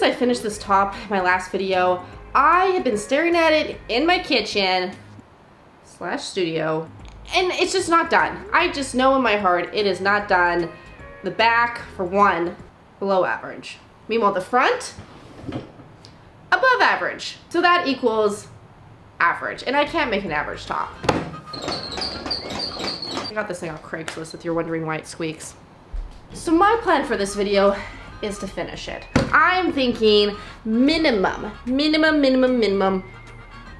I finished this top, my last video, I have been staring at it in my kitchen / studio, and it's just not done. I just know in my heart it is not done. The back, for one, below average. Meanwhile, the front, above average. So that equals average, and I can't make an average top. I got this thing on Craigslist if you're wondering why it squeaks. So my plan for this video is to finish it. I'm thinking minimum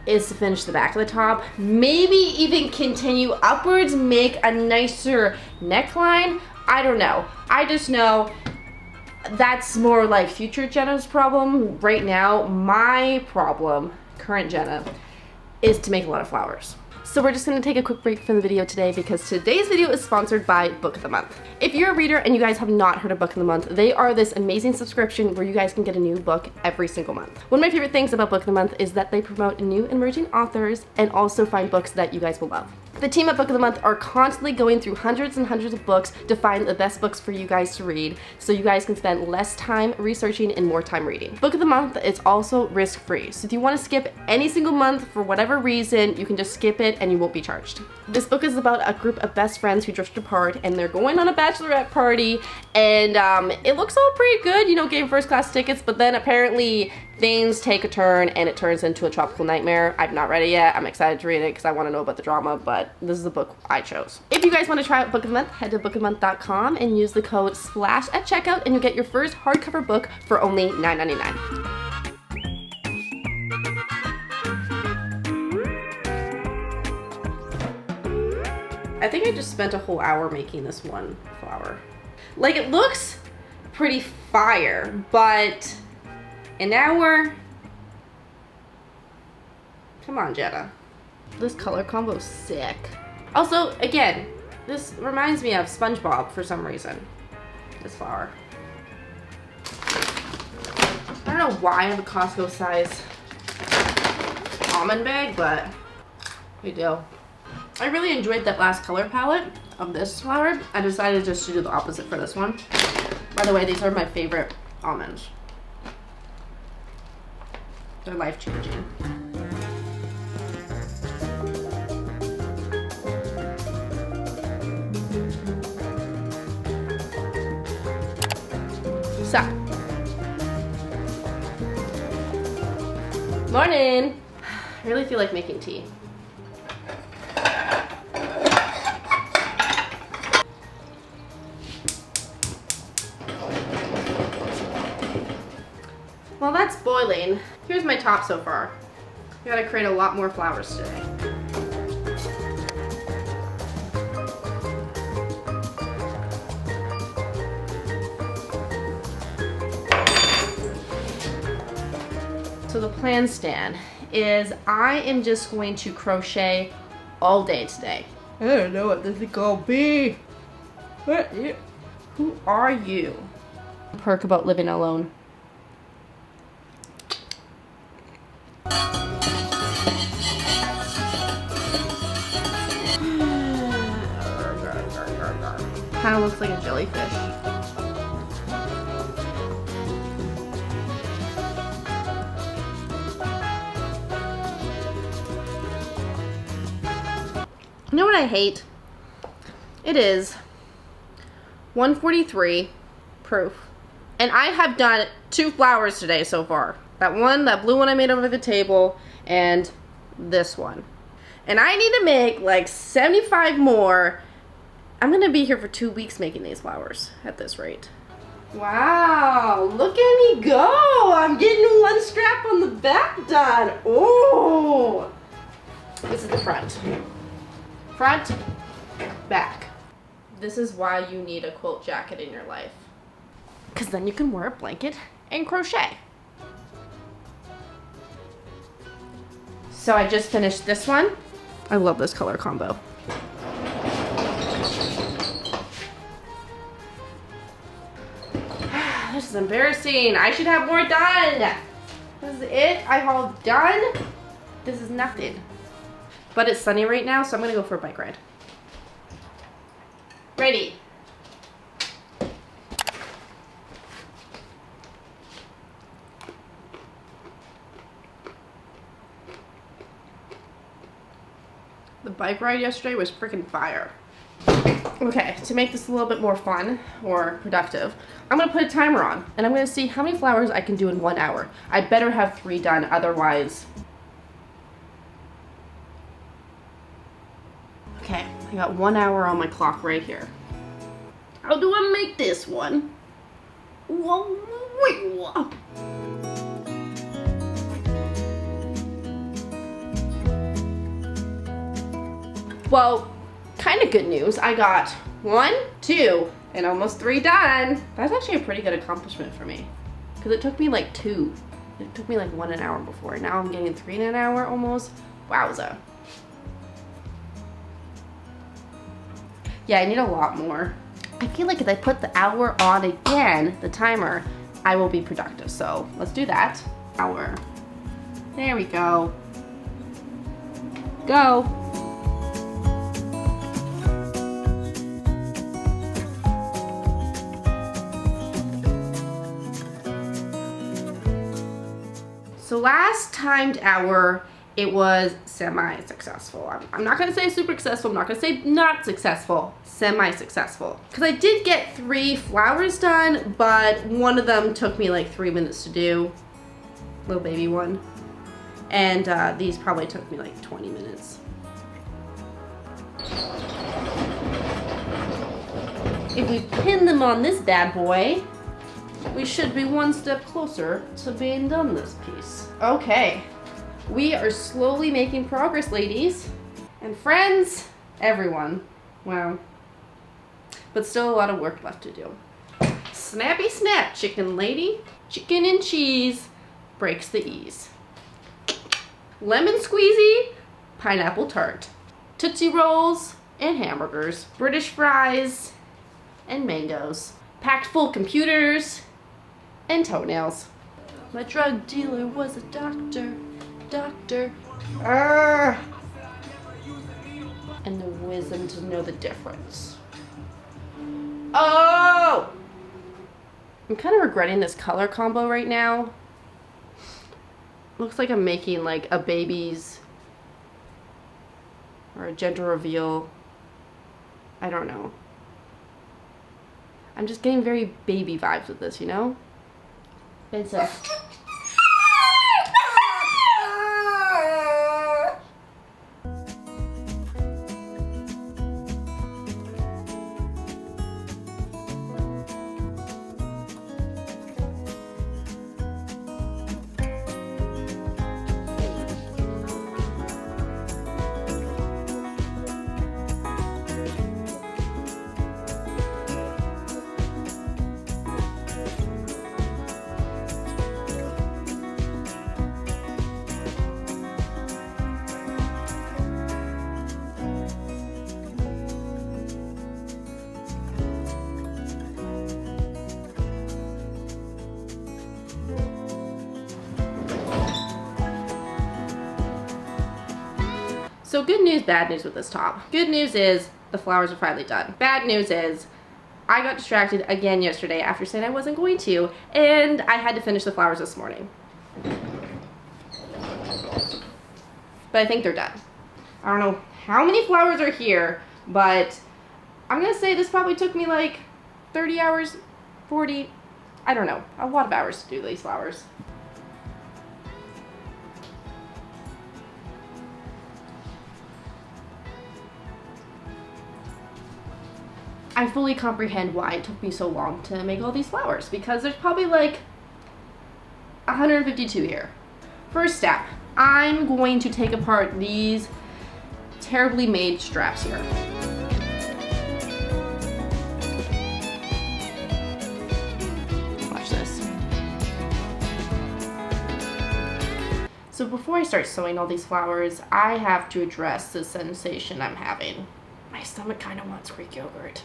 is to finish the back of the top. Maybe even continue upwards, make a nicer neckline. I don't know. I just know that's more like future Jenna's problem. Right now, my problem, current Jenna, is to make a lot of flowers. So we're just gonna take a quick break from the video today because today's video is sponsored by Book of the Month. If you're a reader and you guys have not heard of Book of the Month, they are this amazing subscription where you guys can get a new book every single month. One of my favorite things about Book of the Month is that they promote new emerging authors and also find books that you guys will love. The team at Book of the Month are constantly going through hundreds and hundreds of books to find the best books for you guys to read so you guys can spend less time researching and more time reading. Book of the Month is also risk-free, so if you want to skip any single month for whatever reason, you can just skip it and you won't be charged. This book is about a group of best friends who drift apart and they're going on a bachelorette party, and it looks all pretty good, you know, getting first class tickets, but then apparently things take a turn and it turns into a tropical nightmare. I've not read it yet. I'm excited to read it because I want to know about the drama, but this is the book I chose. If you guys want to try out Book of the Month, head to bookofthemonth.com and use the code SPLASH at checkout and you'll get your first hardcover book for only $9.99. I think I just spent a whole hour making this one flower. Like, it looks pretty fire, but an hour? Come on, Jenna. This color combo is sick. Also, again, this reminds me of SpongeBob for some reason. This flower. I don't know why I have a Costco size almond bag, but we do. I really enjoyed that last color palette of this flower. I decided just to do the opposite for this one. By the way, these are my favorite almonds. They're life-changing. So, morning. I really feel like making tea. While that's boiling, here's my top so far. I gotta create a lot more flowers today. So the plan, Stan, is I am just going to crochet all day today. I don't know what this is gonna be. Who are you? Perk about living alone. Kind of looks like a jellyfish. You know what I hate? It is 1:43 proof. And I have done 2 flowers today so far. That blue one I made over the table, and this one. And I need to make like 75 more. I'm gonna be here for 2 weeks making these flowers at this rate. Wow, look at me go. I'm getting one strap on the back done. Oh, this is the front. Front, back. This is why you need a quilt jacket in your life. Because then you can wear a blanket and crochet. So I just finished this one. I love this color combo. This is embarrassing. I should have more done. This is it. I'm all done. This is nothing. But it's sunny right now, so I'm gonna go for a bike ride. Ready. bike ride yesterday was freaking fire. Okay, to make this a little bit more fun or productive, I'm gonna put a timer on and I'm gonna see how many flowers I can do in 1 hour. I better have 3 done, otherwise. Okay, I got 1 hour on my clock right here. How do I make this one? Whoa, wait, whoa. Well, kind of good news. I got 1, 2, and almost 3 done. That's actually a pretty good accomplishment for me, because it took me like 2. It took me like 1 an hour before. Now I'm getting 3 in an hour almost. Wowza. Yeah, I need a lot more. I feel like if I put the hour on again, the timer, I will be productive. So let's do that. Hour. There we go. Go. So last timed hour, it was semi-successful. I'm not gonna say super successful, I'm not gonna say not successful, semi-successful. Because I did get 3 flowers done, but one of them took me like 3 minutes to do, little baby one. And these probably took me like 20 minutes. If we pin them on this bad boy, we should be 1 step closer to being done this piece. Okay, we are slowly making progress, ladies and friends, everyone. Wow, but still a lot of work left to do. Snappy snap, chicken lady. Chicken and cheese breaks the ease. Lemon squeezy, pineapple tart. Tootsie Rolls and hamburgers. British fries and mangoes. Packed full computers and toenails. My drug dealer was a doctor. And the wisdom to know the difference. Oh! I'm kind of regretting this color combo right now. Looks like I'm making like a baby's or a gender reveal. I don't know. I'm just getting very baby vibes with this, you know? Vincent. So good news, bad news with this top. Good news is the flowers are finally done. Bad news is I got distracted again yesterday after saying I wasn't going to, and I had to finish the flowers this morning. But I think they're done. I don't know how many flowers are here, but I'm gonna say this probably took me like 30 hours, 40, I don't know, a lot of hours to do these flowers. I fully comprehend why it took me so long to make all these flowers, because there's probably like 152 here. First step, I'm going to take apart these terribly made straps here. Watch this. So before I start sewing all these flowers, I have to address the sensation I'm having. My stomach kind of wants Greek yogurt.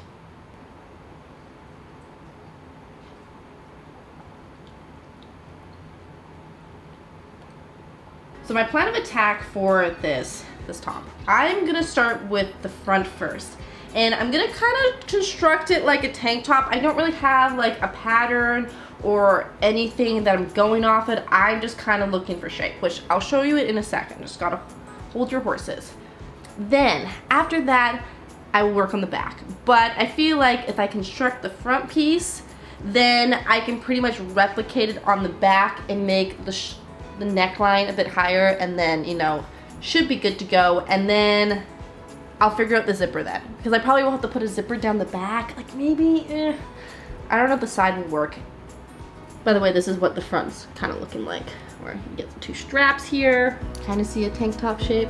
So my plan of attack for this top, I'm gonna start with the front first. And I'm gonna kind of construct it like a tank top. I don't really have like a pattern or anything that I'm going off it. I'm just kind of looking for shape, which I'll show you it in a second. Just gotta hold your horses. Then after that, I will work on the back. But I feel like if I construct the front piece, then I can pretty much replicate it on the back and make the neckline a bit higher, and then, you know, should be good to go. And then I'll figure out the zipper then, because I probably will have to put a zipper down the back. Like maybe, I don't know if the side will work. By the way, this is what the front's kind of looking like, where you get the two straps here. Kind of see a tank top shape.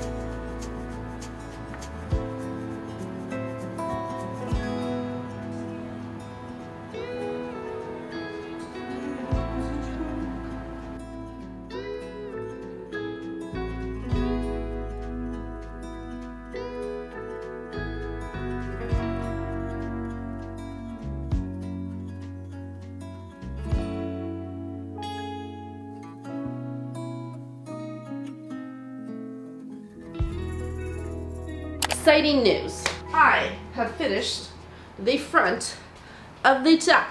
Exciting news. I have finished the front of the top.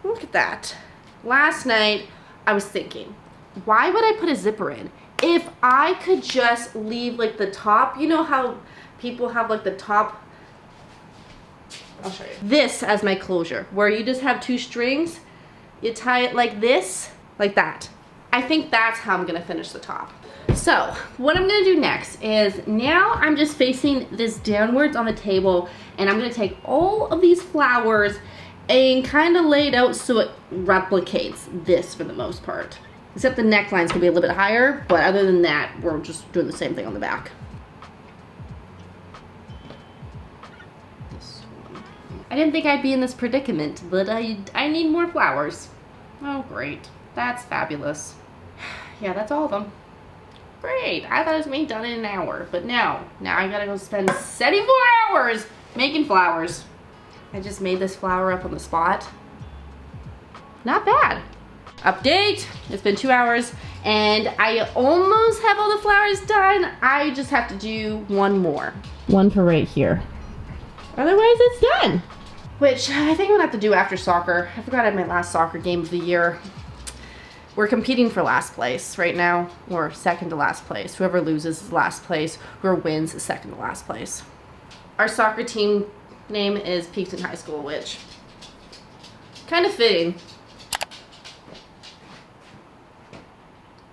Look at that. Last night I was thinking, why would I put a zipper in? If I could just leave like the top, you know how people have like the top, I'll show you. This as my closure, where you just have two strings, you tie it like this, like that. I think that's how I'm gonna finish the top. So what I'm gonna do next is, now I'm just facing this downwards on the table, and I'm gonna take all of these flowers and kind of lay it out so it replicates this for the most part. Except the neckline's gonna be a little bit higher, but other than that, we're just doing the same thing on the back. This one. I didn't think I'd be in this predicament, but I need more flowers. Oh great, that's fabulous. Yeah, that's all of them. Great, I thought it was gonna be done in an hour, but no. Now I gotta go spend 74 hours making flowers. I just made this flower up on the spot. Not bad. Update, it's been 2 hours and I almost have all the flowers done. I just have to do one more. One for right here. Otherwise it's done. Which I think I'm gonna have to do after soccer. I forgot I had my last soccer game of the year. We're competing for last place right now, or second to last place. Whoever loses is last place, whoever wins is second to last place. Our soccer team name is Peakton High School, which kind of fitting.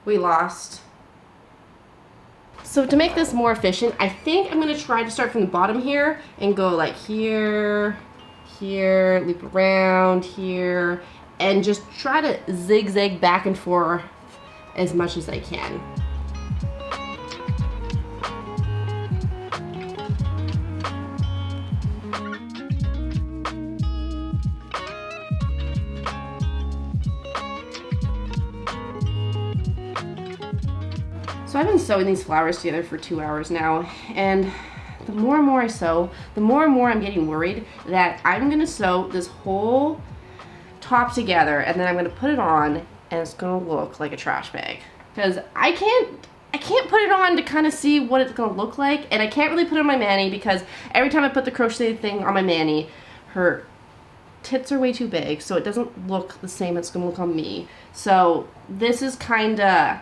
We lost. So to make this more efficient, I think I'm gonna try to start from the bottom here and go like here, here, loop around here, and just try to zigzag back and forth as much as I can. So I've been sewing these flowers together for 2 hours now, and the more and more I sew, the more and more I'm getting worried that I'm gonna sew this whole top together and then I'm gonna put it on and it's gonna look like a trash bag. Because I can't put it on to kind of see what it's gonna look like, and I can't really put it on my Manny because every time I put the crochet thing on my Manny, her tits are way too big, so it doesn't look the same it's gonna look on me. So this is kinda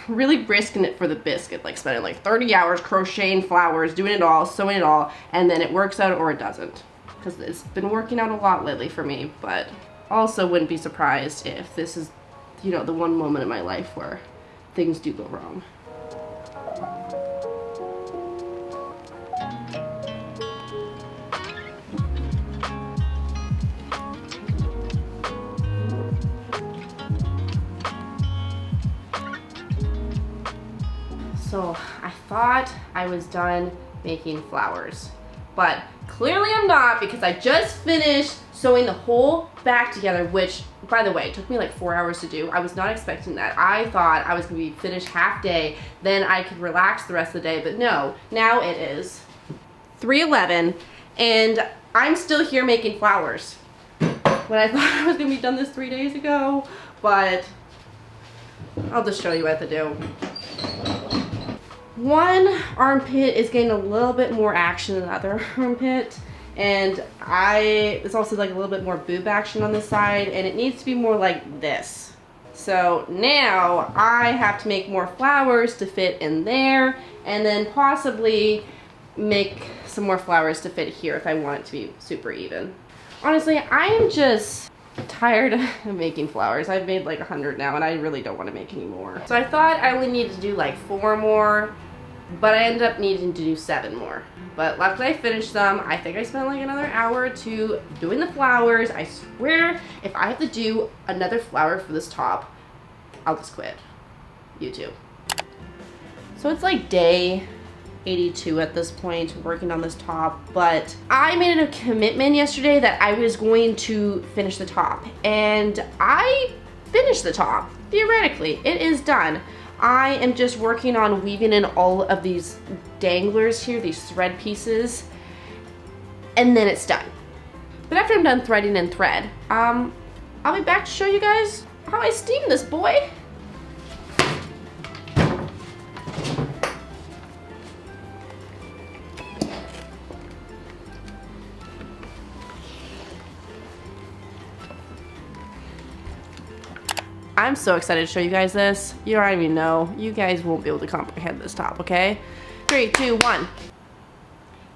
really risking it for the biscuit, like spending like 30 hours crocheting flowers, doing it all, sewing it all, and then it works out or it doesn't. Because it's been working out a lot lately for me, but also wouldn't be surprised if this is, you know, the one moment in my life where things do go wrong. So I thought I was done making flowers, but clearly I'm not, because I just finished sewing the whole back together, which, by the way, took me like 4 hours to do. I was not expecting that. I thought I was gonna be finished half day, then I could relax the rest of the day, but no, now it is 3:11 and I'm still here making flowers. When I thought I was gonna be done this 3 days ago, but I'll just show you what to do. One armpit is getting a little bit more action than the other armpit, and it's also like a little bit more boob action on this side, and it needs to be more like this. So now I have to make more flowers to fit in there, and then possibly make some more flowers to fit here if I want it to be super even. Honestly, I am just tired of making flowers. I've made like 100 now and I really don't want to make any more. So I thought I only needed to do like 4 more, but I ended up needing to do 7 more. But luckily I finished them. I think I spent like another hour or 2 doing the flowers. I swear if I have to do another flower for this top, I'll just quit YouTube. So it's like day 82 at this point, working on this top, but I made a commitment yesterday that I was going to finish the top, and I finished the top. Theoretically, it is done. I am just working on weaving in all of these danglers here, these thread pieces, and then it's done. But after I'm done threading and thread, I'll be back to show you guys how I steam this boy. I'm so excited to show you guys this. You don't even know. You guys won't be able to comprehend this top, okay? 3, 2, 1.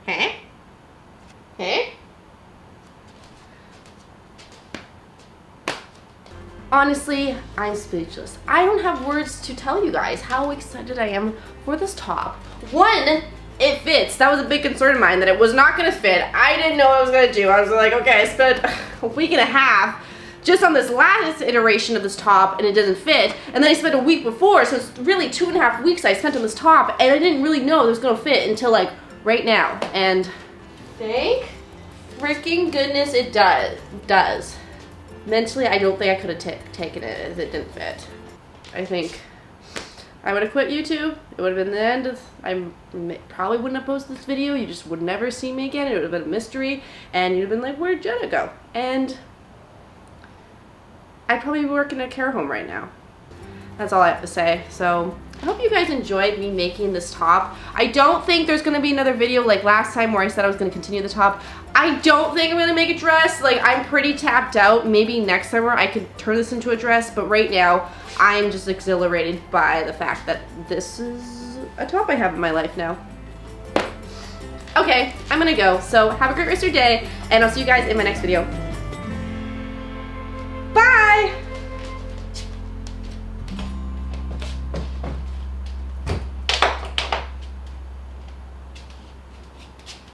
Hey? Hey? Honestly, I'm speechless. I don't have words to tell you guys how excited I am for this top. 1, it fits. That was a big concern of mine, that it was not gonna fit. I didn't know what I was gonna do. I was like, okay, I spent a week and a half just on this last iteration of this top and it doesn't fit, and then I spent a week before, so it's really 2.5 weeks I spent on this top, and I didn't really know it was gonna fit until like right now, and thank freaking goodness it does. Mentally, I don't think I could have taken it as it didn't fit. I think I would have quit YouTube. It would have been the end of, I probably wouldn't have posted this video. You just would never see me again. It would have been a mystery, and you'd have been like, where'd Jenna go? And I'd probably be working in a care home right now. That's all I have to say. So I hope you guys enjoyed me making this top. I don't think there's gonna be another video like last time where I said I was gonna continue the top. I don't think I'm gonna make a dress. Like, I'm pretty tapped out. Maybe next summer I could turn this into a dress, but right now I'm just exhilarated by the fact that this is a top I have in my life now. Okay, I'm gonna go. So have a great rest of your day, and I'll see you guys in my next video.